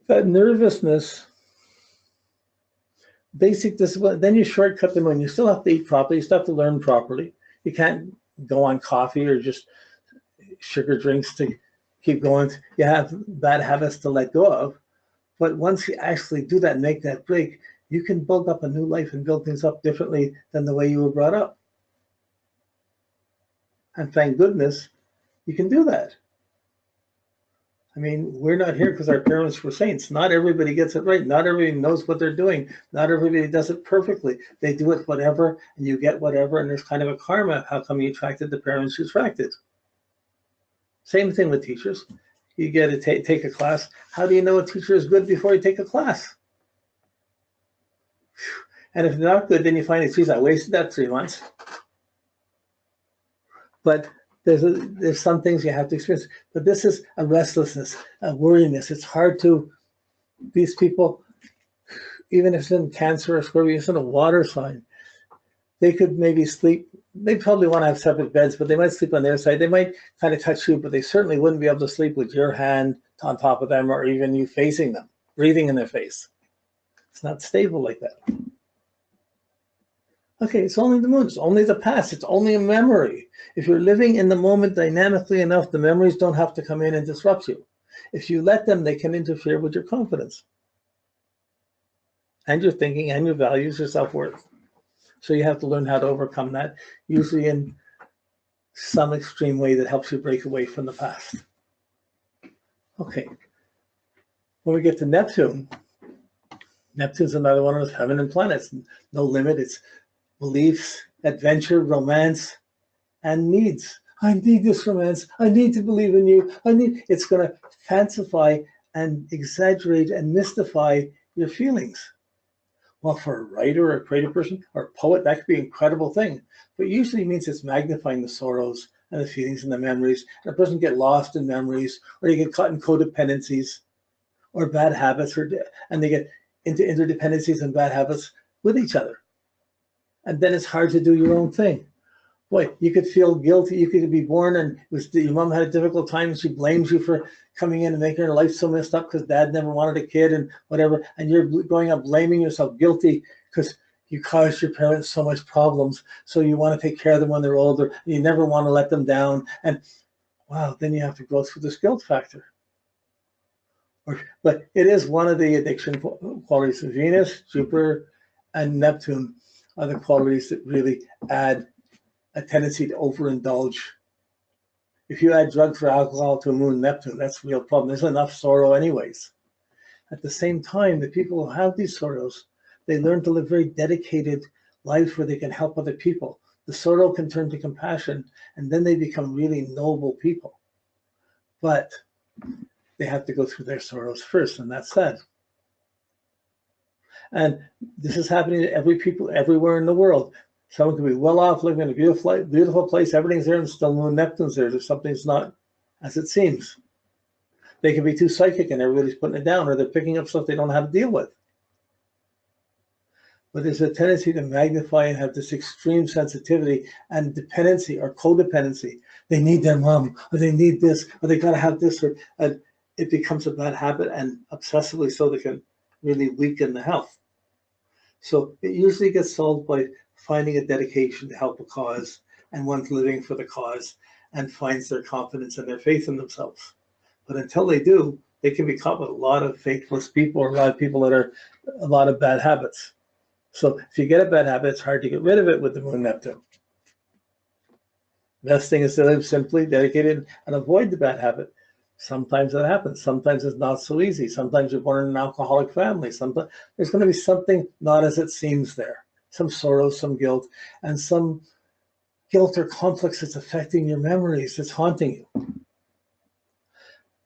that nervousness, basic discipline, then you shortcut them when you still have to eat properly, you still have to learn properly. You can't go on coffee or just sugar drinks to keep going. You have bad habits to let go of. But once you actually do that and make that break, you can build up a new life and build things up differently than the way you were brought up. And thank goodness you can do that. I mean, we're not here because our parents were saints. Not everybody gets it right. Not everybody knows what they're doing. Not everybody does it perfectly. They do it whatever, and you get whatever, and there's kind of a karma. How come you attracted the parents you attracted? Same thing with teachers. You get to take a class. How do you know a teacher is good before you take a class? And if they're not good, then you find, geez, I wasted that 3 months. But there's some things you have to experience. But this is a restlessness, a worriness. It's hard to, these people, even if it's in Cancer or Scorpio, it's in a water sign, they could maybe sleep. They probably want to have separate beds, but they might sleep on their side. They might kind of touch you, but they certainly wouldn't be able to sleep with your hand on top of them or even you facing them, breathing in their face. It's not stable like that. Okay, it's only the moon, it's only the past, it's only a memory. If you're living in the moment dynamically enough, the memories don't have to come in and disrupt you. If you let them, they can interfere with your confidence and your thinking and your values, your self-worth. So you have to learn how to overcome that, usually in some extreme way that helps you break away from the past. Okay, when we get to Neptune, Neptune's another one of those feminine planets. No limit, it's beliefs, adventure, romance, and needs. I need this romance. I need to believe in you. It's going to fancify and exaggerate and mystify your feelings. Well, for a writer or a creative person or a poet, that could be an incredible thing. But usually it means it's magnifying the sorrows and the feelings and the memories. And a person get lost in memories, or you get caught in codependencies or bad habits, and they get into interdependencies and bad habits with each other. And then it's hard to do your own thing. Boy, you could feel guilty. You could be born and your mom had a difficult time and she blames you for coming in and making her life so messed up because dad never wanted a kid and whatever. And you're going up blaming yourself, guilty because you caused your parents so much problems. So you want to take care of them when they're older. And you never want to let them down. And wow, then you have to go through this guilt factor. But it is one of the addiction qualities of Venus, Jupiter, and Neptune are the qualities that really add a tendency to overindulge. If you add drugs or alcohol to a moon Neptune, that's a real problem. There's enough sorrow anyways. At the same time, the people who have these sorrows, they learn to live very dedicated lives where they can help other people. The sorrow can turn to compassion, and then they become really noble people. But they have to go through their sorrows first, and that's sad. And this is happening to every people everywhere in the world. Someone can be well off, living in a beautiful place, everything's there, and still moon Neptune's there. There's something's not as it seems. They can be too psychic and everybody's putting it down, or they're picking up stuff they don't know how to deal with. But there's a tendency to magnify and have this extreme sensitivity and dependency or codependency. They need their mom, or they need this, or they gotta have this, or it becomes a bad habit, and obsessively so they can really weaken the health. So it usually gets solved by finding a dedication to help a cause, and one's living for the cause and finds their confidence and their faith in themselves. But until they do, they can be caught with a lot of faithless people, or a lot of people that are a lot of bad habits. So if you get a bad habit, it's hard to get rid of it with the moon Neptune. The best thing is to live simply, dedicated, and avoid the bad habit. Sometimes that happens. Sometimes it's not so easy. Sometimes you're born in an alcoholic family. Sometimes there's going to be something not as it seems there. Some sorrow, some guilt, and some guilt or conflicts that's affecting your memories, that's haunting you.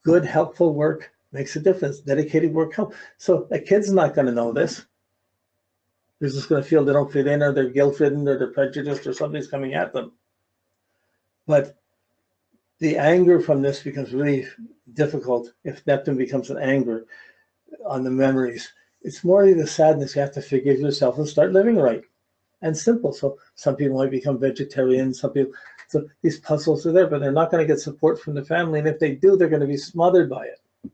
Good, helpful work makes a difference. Dedicated work helps. So a kid's not going to know this. They're just going to feel they don't fit in, or they're guilt-ridden, or they're prejudiced, or something's coming at them. But the anger from this becomes really difficult if Neptune becomes an anger on the memories. It's more the sadness. You have to forgive yourself and start living right and simple. So some people might become vegetarians, some people, so these puzzles are there, but they're not going to get support from the family. And if they do, they're going to be smothered by it.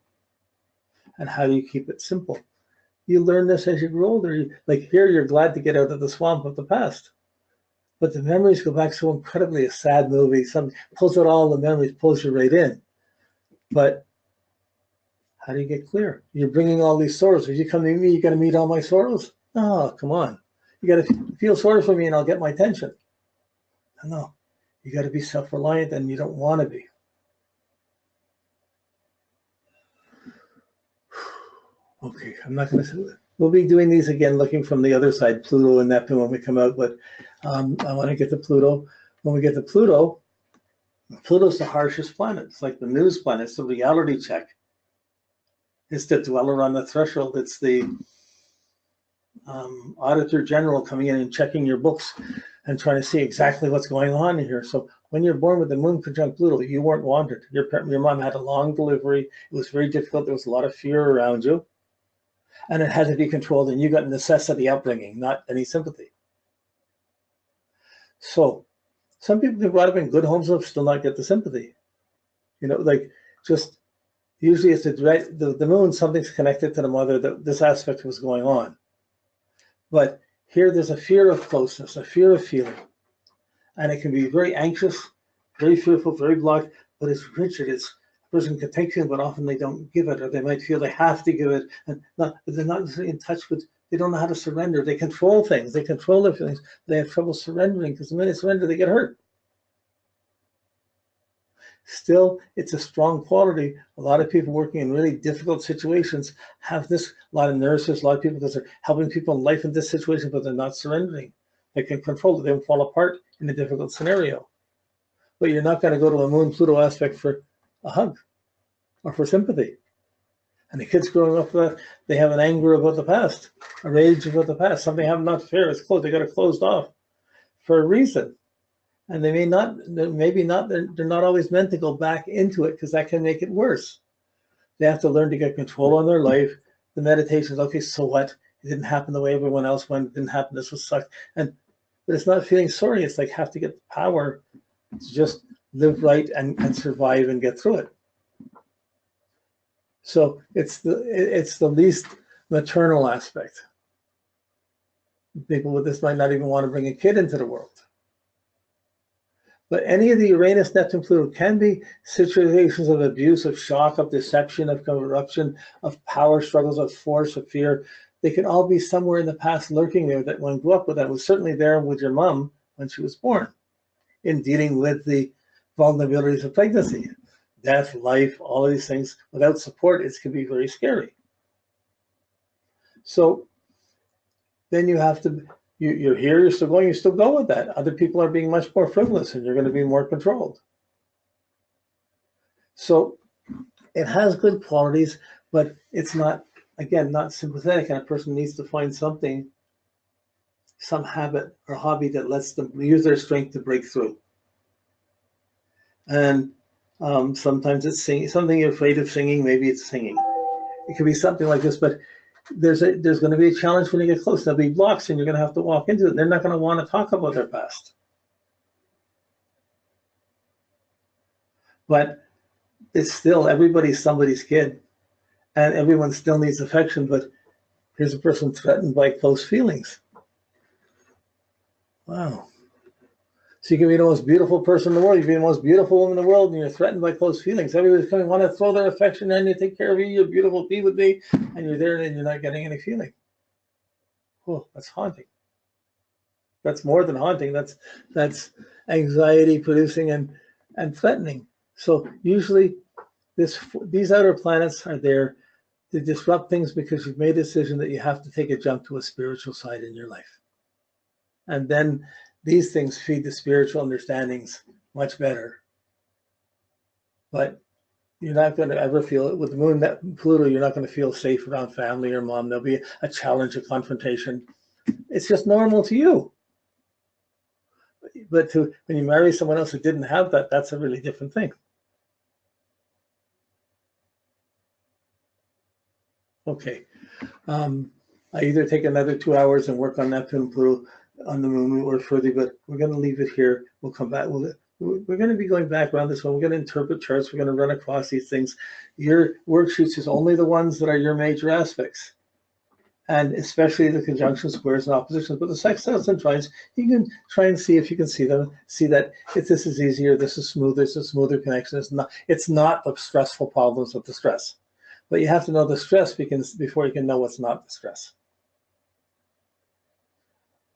And how do you keep it simple? You learn this as you grow older. Like here, you're glad to get out of the swamp of the past. But the memories go back so incredibly. A sad movie, something pulls out all the memories, pulls you right in. But how do you get clear? You're bringing all these sorrows. If you come to me, you got to meet all my sorrows. Oh, come on. You got to feel sorry for me and I'll get my attention. No, you got to be self-reliant and you don't want to be. Okay, I'm not going to, we'll be doing these again, looking from the other side, Pluto and Neptune when we come out, but I want to get to Pluto. When we get to Pluto, Pluto's the harshest planet. It's like the news planet. It's the reality check. It's the dweller on the threshold. It's the auditor general coming in and checking your books and trying to see exactly what's going on here. So when you're born with the moon conjunct Pluto, you weren't wanted. Your mom had a long delivery. It was very difficult. There was a lot of fear around you. And it had to be controlled. And you got necessity upbringing, not any sympathy. So some people get brought up in good homes and still not get the sympathy. You know, like just usually it's the moon, something's connected to the mother, that this aspect was going on. But here there's a fear of closeness, a fear of feeling. And it can be very anxious, very fearful, very blocked, but it's rigid. It's a person can take it, but often they don't give it, or they might feel they have to give it, and but they're not in touch with, they don't know how to surrender. They control things, they control their feelings. They have trouble surrendering because the minute they surrender, they get hurt. Still, it's a strong quality. A lot of people working in really difficult situations have this. A lot of nurses, a lot of people, because they're helping people in life in this situation, but they're not surrendering. They can control it. They don't fall apart in a difficult scenario. But you're not going to go to a Moon-Pluto aspect for a hug or for sympathy. And the kids growing up, they have an anger about the past, a rage about the past. Something happened not fair. It's closed. They got it closed off for a reason. And they may not, maybe not, they're not always meant to go back into it because that can make it worse. They have to learn to get control on their life. The meditation is, okay, so what? It didn't happen the way everyone else went. It didn't happen. This was sucked. But it's not feeling sorry. It's like have to get the power to just live right and survive and get through it. So it's the least maternal aspect. People with this might not even want to bring a kid into the world. But any of the Uranus, Neptune, Pluto can be situations of abuse, of shock, of deception, of corruption, of power struggles, of force, of fear. They can all be somewhere in the past lurking there that one grew up with. That was certainly there with your mom when she was born in dealing with the vulnerabilities of pregnancy, death, life, all of these things. Without support, it can be very scary. So then you have to, you're here, you're still going, you still go with that. Other people are being much more frivolous and you're going to be more controlled. So it has good qualities, but it's not, again, not sympathetic, and a person needs to find something, some habit or hobby that lets them use their strength to break through. And sometimes it's singing, something you're afraid of singing, maybe it's singing. It could be something like this, but there's going to be a challenge when you get close. There'll be blocks and you're going to have to walk into it. They're not going to want to talk about their past. But it's still, everybody's somebody's kid and everyone still needs affection, but here's a person threatened by close feelings. Wow. So you can be the most beautiful person in the world. You can be the most beautiful woman in the world and you're threatened by close feelings. Everybody's going to want to throw their affection on you, take care of you, you're beautiful, be with me, and you're there and you're not getting any feeling. Oh, that's haunting. That's more than haunting. That's anxiety producing and threatening. So usually these outer planets are there to disrupt things because you've made a decision that you have to take a jump to a spiritual side in your life. And then these things feed the spiritual understandings much better. But you're not going to ever feel it with the moon, that Pluto, you're not going to feel safe around family or mom. There'll be a challenge, a confrontation. It's just normal to you. But when you marry someone else who didn't have that, that's a really different thing. Okay. I either take another 2 hours and work on Neptune and Pluto on the moon or further, but we're going to leave it here. We'll come back. We'll we're going to be going back around this one. We're going to interpret charts. We're going to run across these things. Your worksheets is only the ones that are your major aspects, and especially the conjunctions, squares, and oppositions. But the sextiles and trines, you can try and see if you can see them. See that if this is easier, this is smoother, it's a smoother connection. It's not the stressful problems with the stress. But you have to know the stress before you can know what's not the stress.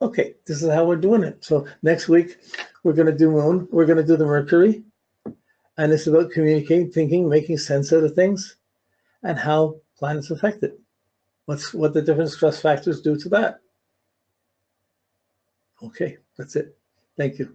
Okay, this is how we're doing it. So next week, we're going to do Moon. We're going to do the Mercury. And it's about communicating, thinking, making sense out of things, and how planets affect it. What the different stress factors do to that. Okay, that's it. Thank you.